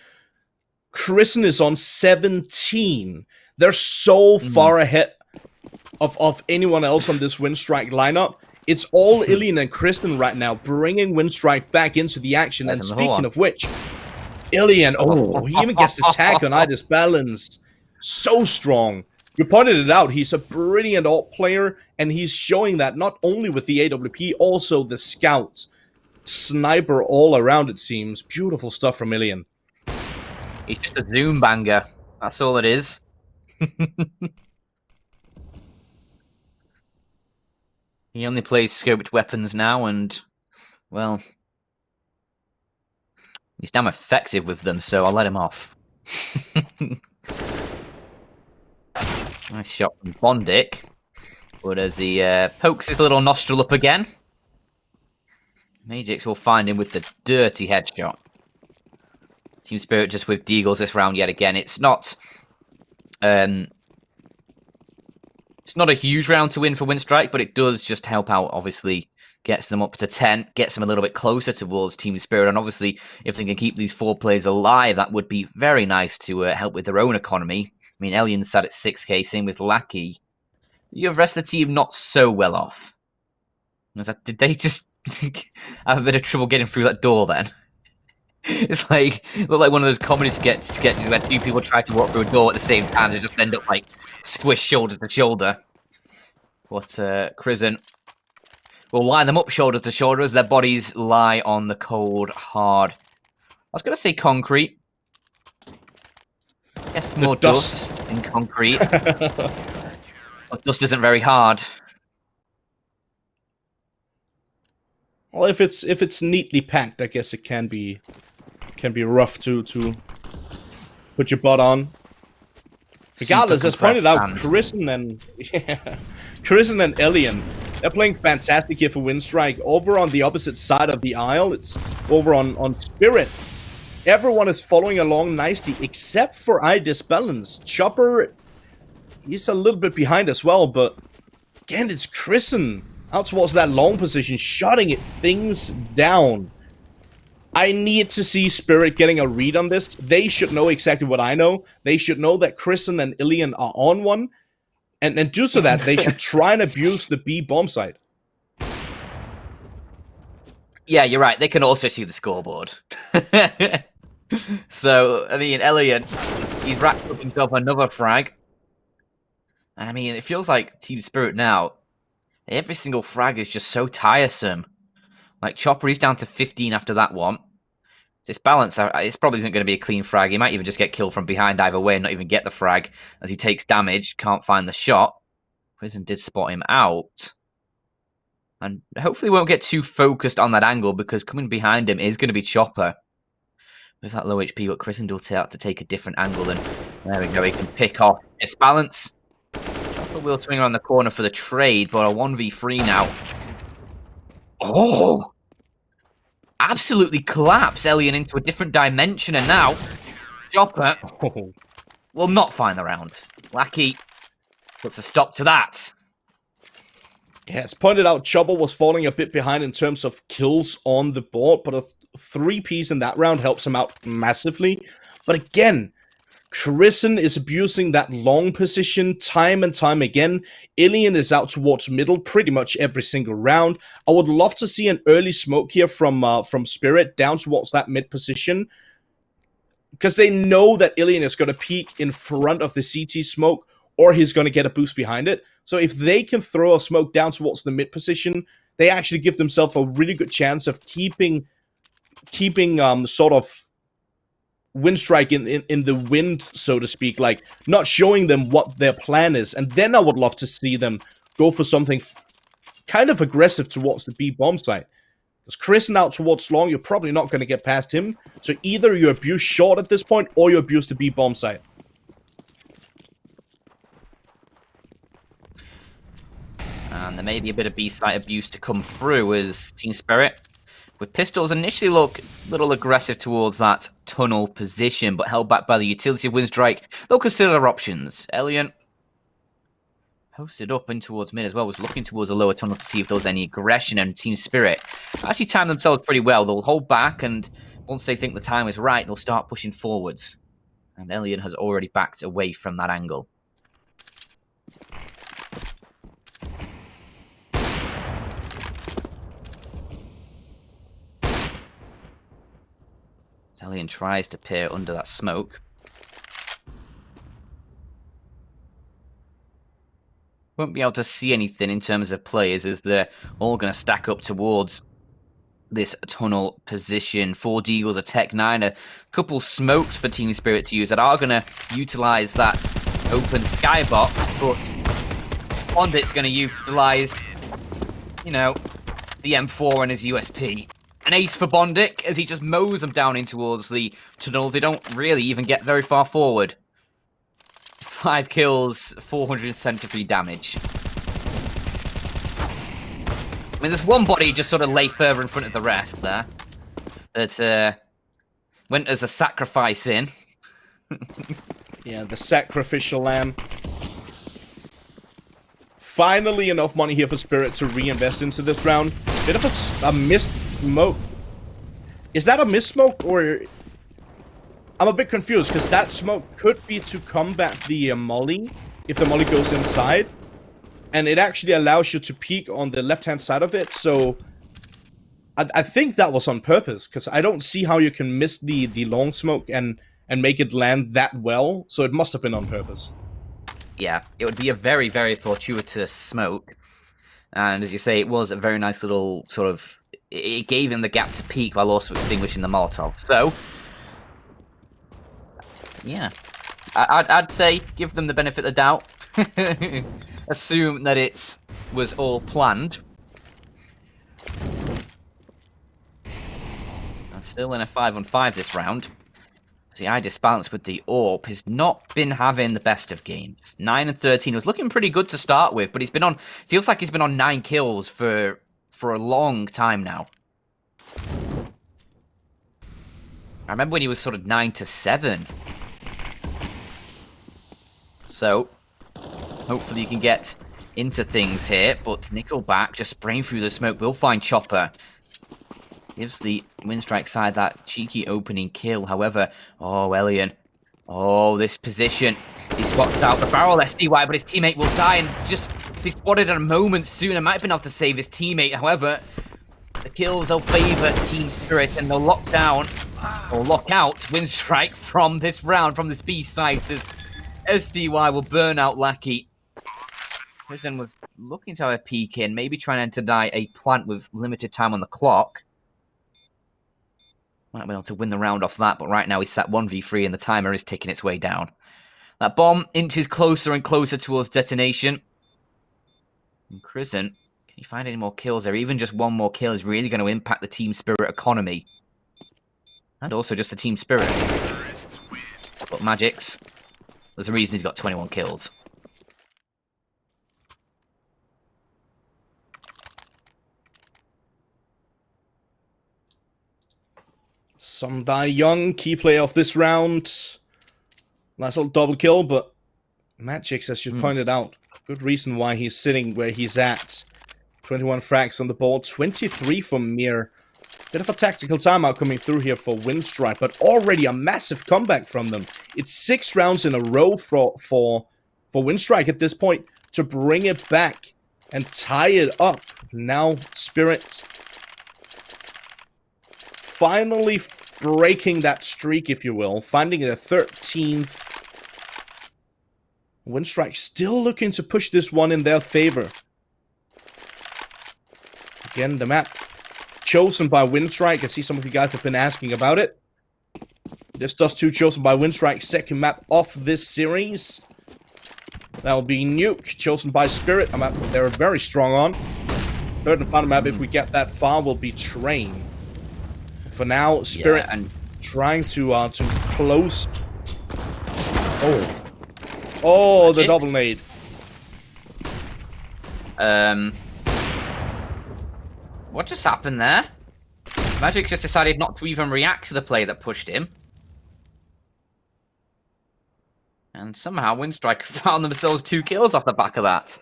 Chrisen is on 17. They're so far ahead of anyone else on this Winstrike lineup. It's all Ilian and Chrisen right now, bringing Winstrike back into the action. And speaking of which, Ilian, oh, he even gets the tag on Disbalance. So strong. You pointed it out, he's a brilliant alt player, and he's showing that not only with the AWP, also the scout. Sniper all around, it seems. Beautiful stuff from Ilian. He's just a zoom banger. That's all it is. He only plays scoped weapons now, and, well, he's damn effective with them, so I'll let him off. Nice shot from Bondic. But as he pokes his little nostril up again, Magix will find him with the dirty headshot. Team Spirit just with Deagles this round yet again. It's not a huge round to win for Winstrike, but it does just help out, obviously. Gets them up to 10, gets them a little bit closer towards Team Spirit, and obviously, if they can keep these 4 players alive, that would be very nice to help with their own economy. I mean, Elian's sat at 6k, same with Lackey. You have the rest of the team not so well off. Did they just have a bit of trouble getting through that door then? It's like, it looked like one of those comedy sketches to get to where 2 people try to walk through a door at the same time. They just end up like squished shoulder to shoulder. But Chrisen will line them up shoulder to shoulder as their bodies lie on the cold, hard, I was going to say concrete. Guess more dust. dust in concrete. But dust isn't very hard. Well, if it's neatly packed, I guess it can be rough to put your butt on. Regardless, as pointed out, Chrisen and Elian, they're playing fantastic here for Winstrike. Over on the opposite side of the aisle, it's over on Spirit. Everyone is following along nicely, except for iDisbalance. Chopper, he's a little bit behind as well, but again, it's Chrisen out towards that long position, shutting things down. I need to see Spirit getting a read on this. They should know exactly what I know. They should know that Chrisen and Ilian are on one. And due to that, they should try and abuse the B bomb site. Yeah, you're right. They can also see the scoreboard. So, I mean, Ilian, he's racked up himself another frag. And I mean, it feels like Team Spirit now, every single frag is just so tiresome. Like, Chopper, he's down to 15 after that one. This balance, it probably isn't going to be a clean frag. He might even just get killed from behind either way and not even get the frag as he takes damage, can't find the shot. Prison did spot him out. And hopefully won't get too focused on that angle because coming behind him is going to be Chopper. With that low HP, but Chrisen will have to take a different angle. And there we go, he can pick off Disbalance. Chopper will swing around the corner for the trade, but a 1v3 now. Oh! Absolutely collapse Elian into a different dimension, and now Chopper will not find the round. Lackey puts a stop to that. Yeah, as pointed out, Chopper was falling a bit behind in terms of kills on the board, but a 3-piece in that round helps him out massively. But again, Chrisen is abusing that long position time and time again. Ilian is out towards middle pretty much every single round. I would love to see an early smoke here from Spirit down towards that mid position, because they know that Ilian is going to peek in front of the CT smoke, or he's going to get a boost behind it. So if they can throw a smoke down towards the mid position, they actually give themselves a really good chance of keeping sort of Winstrike in the wind, so to speak, like not showing them what their plan is. And then I would love to see them go for something kind of aggressive towards the B bomb site. Because Chrisen out towards long, you're probably not going to get past him. So either you abuse short at this point, or you abuse the B bomb site. And there may be a bit of B site abuse to come through as Team Spirit, with pistols, initially look a little aggressive towards that tunnel position, but held back by the utility of Winstrike. They'll consider their options. Elian posted up in towards mid as well, was looking towards a lower tunnel to see if there was any aggression, and Team Spirit actually timed themselves pretty well. They'll hold back, and once they think the time is right, they'll start pushing forwards. And Elian has already backed away from that angle. Elian tries to peer under that smoke. Won't be able to see anything in terms of players as they're all going to stack up towards this tunnel position. 4 Deagles, a Tech 9, a couple smokes for Team Spirit to use that are going to utilize that open skybot, but Bondit's going to utilize, you know, the M4 and his USP. An ace for Bondic as he just mows them down in towards the tunnels. They don't really even get very far forward. 5 kills, 473 damage. I mean, there's one body just sort of lay further in front of the rest there. That went as a sacrifice in. Yeah, the sacrificial lamb. Finally enough money here for Spirit to reinvest into this round. Bit of a missed smoke. Is that a miss smoke, or I'm a bit confused because that smoke could be to combat the molly if the molly goes inside, and it actually allows you to peek on the left hand side of it. So I think that was on purpose, because I don't see how you can miss the long smoke and make it land that well. So it must have been on purpose. Yeah, it would be a very, very fortuitous smoke. And as you say, it was a very nice little sort of... It gave him the gap to peek while also extinguishing the Molotov. So, yeah. I'd say give them the benefit of the doubt. Assume that it was all planned. And still in a 5-on-5 this round. The eye disbalance with the AWP has not been having the best of games. 9 and 13 was looking pretty good to start with, but feels like he's been on 9 kills for a long time now. I remember when he was sort of 9 to 7. So, hopefully you can get into things here, but Nickelback just spraying through the smoke will find Chopper. Gives the Winstrike side that cheeky opening kill. However, oh, Elian. Oh, this position. He spots out the barrel SDY, but his teammate will die and just be spotted at a moment sooner. Might have been able to save his teammate. However, the kills will favor Team Spirit and they'll lock down or lock out Winstrike from this round, from this B site, as SDY will burn out Lackey. Prison was looking to have a peek in, maybe trying to deny a plant with limited time on the clock. Might have been able to win the round off that, but right now he's sat 1v3 and the timer is ticking its way down. That bomb inches closer and closer towards detonation. And Prison, can he find any more kills there? Even just one more kill is really going to impact the Team Spirit economy. And also just the Team Spirit. But Magic's, there's a reason he's got 21 kills. Some Die Young, key player of this round. Nice little double kill, but Magic's, as you pointed out, good reason why he's sitting where he's at. 21 frags on the board, 23 for Mir. Bit of a tactical timeout coming through here for Winstrike, but already a massive comeback from them. It's 6 rounds in a row for Winstrike at this point to bring it back and tie it up. Now Spirit finally breaking that streak, if you will, finding the 13th. Winstrike still looking to push this one in their favor. Again, the map chosen by Winstrike. I see some of you guys have been asking about it. This Dust2 chosen by Winstrike, second map of this series. That'll be Nuke, chosen by Spirit, a map they're very strong on. Third and final map, if we get that far, will be Train. For now, Spirit and trying to close. Oh, the double nade. What just happened there? Magic just decided not to even react to the play that pushed him. And somehow Winstrike found themselves 2 kills off the back of that.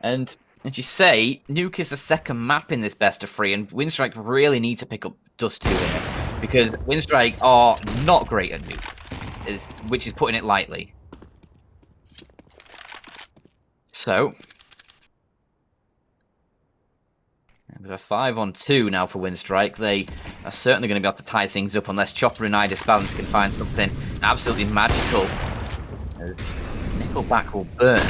And as you say, Nuke is the second map in this best of 3, and Winstrike really need to pick up Dust2 here. Because Winstrike are not great at Nuke, which is putting it lightly. So, with a 5-on-2 now for Winstrike, they are certainly going to be able to tie things up unless Chopper and I Disbalance can find something absolutely magical. Nickelback will burn.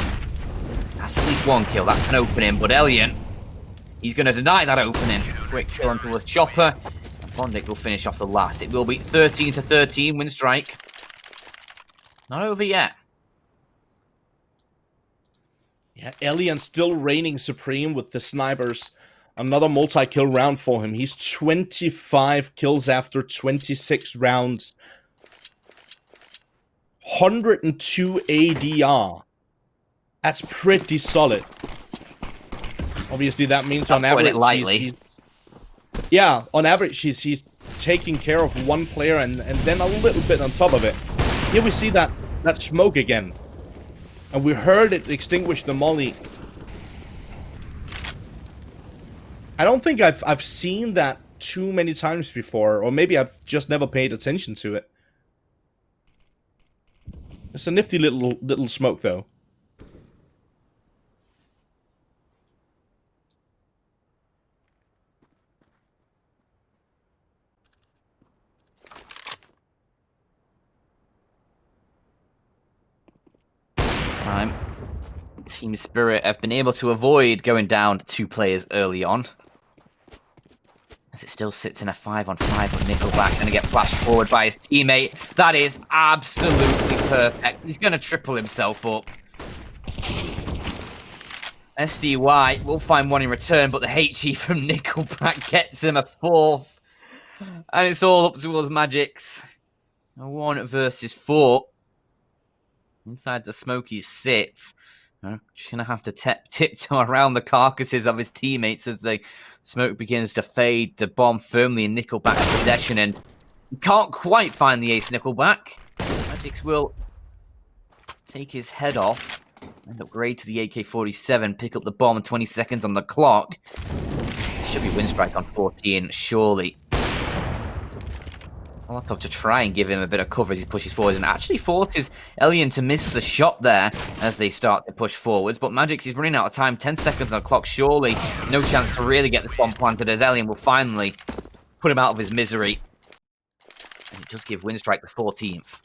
That's at least 1 kill. That's an opening, but Elian, he's going to deny that opening. Quick kill onto the Chopper. And Bondic will finish off the last. It will be 13 to 13, Winstrike. Not over yet. Yeah, Elian still reigning supreme with the snipers. Another multi-kill round for him. He's 25 kills after 26 rounds. 102 ADR. That's pretty solid. Obviously, that means on average, yeah, on average, he's taking care of one player and then a little bit on top of it. Here we see that smoke again. And we heard it extinguish the molly. I don't think I've seen that too many times before, or maybe I've just never paid attention to it. It's a nifty little smoke, though. This time, Team Spirit have been able to avoid going down 2 players early on. As it still sits in a 5-on-5, but Nickelback going to get flashed forward by his teammate. That is absolutely perfect. He's going to triple himself up. SDY will find one in return, but the HE from Nickelback gets him a 4th. And it's all up towards Magic's. A 1 versus 4. Inside the smoky sits. Just going to have to tiptoe around the carcasses of his teammates as the smoke begins to fade. The bomb firmly in Nickelback's possession, and you can't quite find the ace Nickelback. Magic's will take his head off and upgrade to the AK-47, pick up the bomb, 20 seconds on the clock. Should be Winstrike on 14, surely. Molotov to try and give him a bit of cover as he pushes forward, and actually forces Elian to miss the shot there as they start to push forwards. But Magix is running out of time, 10 seconds on the clock, surely no chance to really get this bomb planted as Elian will finally put him out of his misery. And it does give Winstrike the 14th.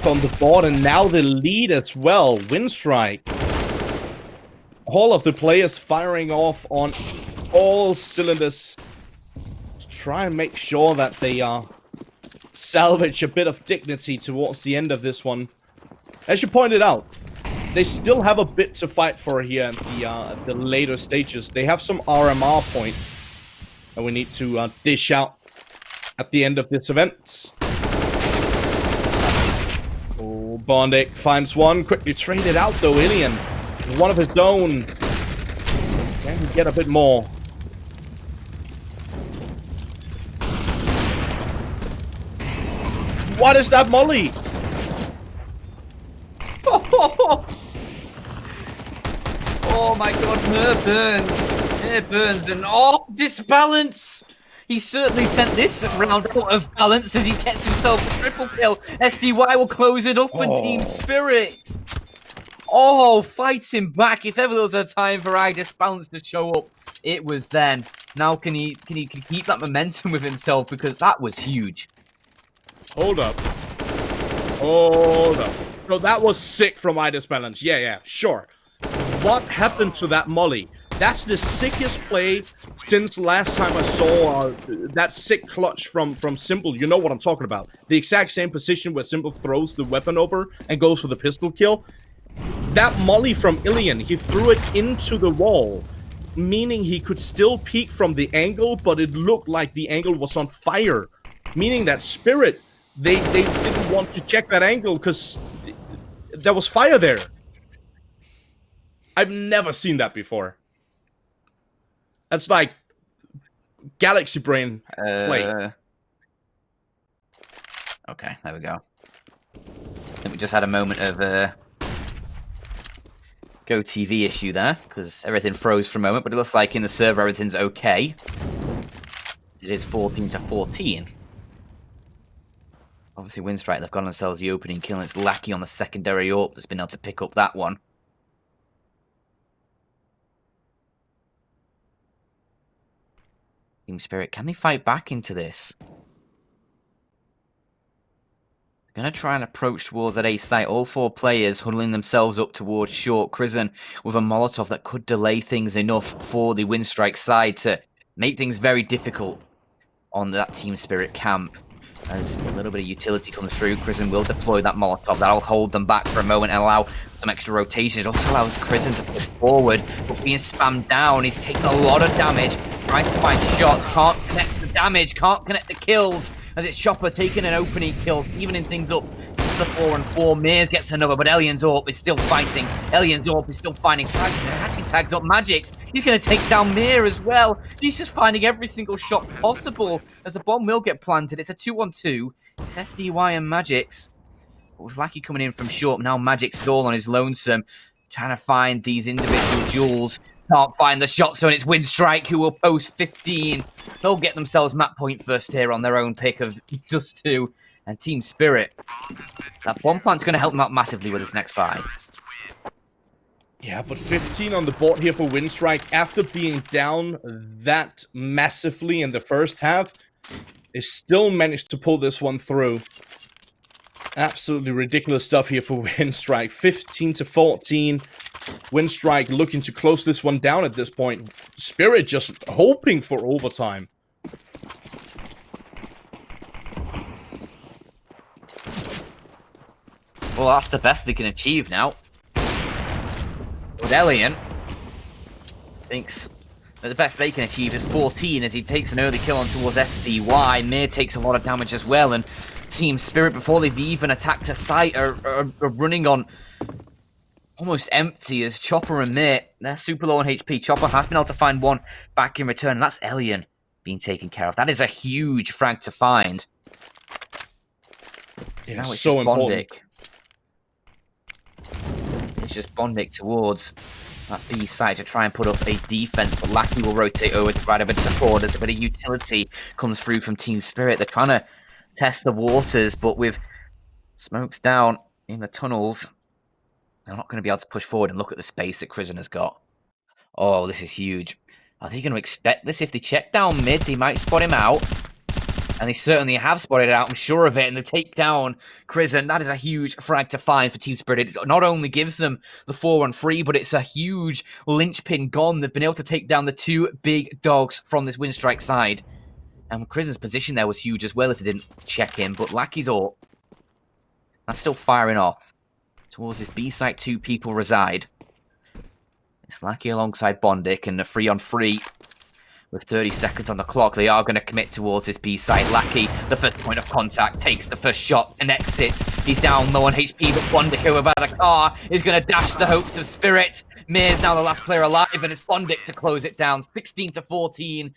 On the board, and now the lead as well. Winstrike. All of the players firing off on all cylinders to try and make sure that they salvage a bit of dignity towards the end of this one. As you pointed out, they still have a bit to fight for here at the later stages. They have some RMR point that we need to dish out at the end of this event. Oh, Bondic finds one, quickly traded out though. Ilian, one of his own. Can he get a bit more? What is that molly? Oh my god, Hair burns, and oh, disbalance! He certainly sent this round out of balance as he gets himself a triple kill. SDY will close it up and Team Spirit. Oh, fighting back. If ever there was a time for Disbalance to show up, it was then. Now can he keep that momentum with himself, because that was huge. Hold up. So that was sick from Disbalance. Yeah, sure. What happened to that molly? That's the sickest play since last time I saw that sick clutch from Simple. You know what I'm talking about. The exact same position where Simple throws the weapon over and goes for the pistol kill. That molly from Ilian, he threw it into the wall, meaning he could still peek from the angle, but it looked like the angle was on fire. Meaning that Spirit, they didn't want to check that angle because there was fire there. I've never seen that before. That's like Galaxy Brain play. Okay, there we go. I think we just had a moment of Go TV issue there, because everything froze for a moment, but it looks like in the server everything's okay. It is 14-14. Obviously, Winstrike, they've got themselves the opening kill, and it's Lackey on the secondary AWP that's been able to pick up that one. Team Spirit, can they fight back into this? They're going to try and approach towards that A site. All 4 players huddling themselves up towards short. Krisen with a Molotov that could delay things enough for the Winstrike side to make things very difficult on that Team Spirit camp. As a little bit of utility comes through, Krisen will deploy that Molotov. That'll hold them back for a moment and allow some extra rotation. It also allows Krisen to push forward, but being spammed down, he's taking a lot of damage. Trying to find shots, can't connect the damage, can't connect the kills. As it's Chopper taking an opening kill, evening things up. It's the 4-on-4. Mears gets another, but Elian's AWP is still fighting. Elian's AWP is still finding tags. And actually tags up Magix. He's going to take down Mir as well. He's just finding every single shot possible as a bomb will get planted. It's a 2-on-2. It's SDY and Magix. But with Lackey coming in from short, now Magix is all on his lonesome, trying to find these individual jewels. Can't find the shot zone. It's Winstrike who will post 15. They'll get themselves map point first here on their own pick of Dust2 and Team Spirit. That bomb plant's going to help them out massively with this next buy. Yeah, but 15 on the board here for Winstrike after being down that massively in the first half. They still managed to pull this one through. Absolutely ridiculous stuff here for Winstrike. 15-14. Winstrike looking to close this one down at this point. Spirit just hoping for overtime. Well, that's the best they can achieve now. But Elian thinks that the best they can achieve is 14 as he takes an early kill on towards SDY. Mir takes a lot of damage as well, and Team Spirit, before they've even attacked a site, are running on almost empty as Chopper and Mir, they're super low on HP. Chopper has been able to find one back in return, and that's Elian being taken care of. That is a huge frag to find. Yeah, now it's so just important. Bondic. It's just Bondic towards that B side to try and put up a defense, but Lackey will rotate over to provide a bit of support as a bit of utility comes through from Team Spirit. They're trying to test the waters, but with smokes down in the tunnels, they're not going to be able to push forward and look at the space that Crizzen has got. Oh, this is huge. Are they going to expect this? If they check down mid, they might spot him out. And they certainly have spotted it out, I'm sure of it. And they take down Crizzen. That is a huge frag to find for Team Spirit. It not only gives them the 4-on-3, but it's a huge linchpin gone. They've been able to take down the two big dogs from this Winstrike side. And Crizzen's position there was huge as well if they didn't check him. But Lackey's ult, that's still firing off. Towards this B site, 2 people reside. It's Lackey alongside Bondic and a 3-on-3. With 30 seconds on the clock, they are going to commit towards this B site. Lackey, the first point of contact, takes the first shot and exits. He's down low on HP, but Bondic over by the car is going to dash the hopes of Spirit. Mir's now the last player alive, and it's Bondic to close it down. 16-14.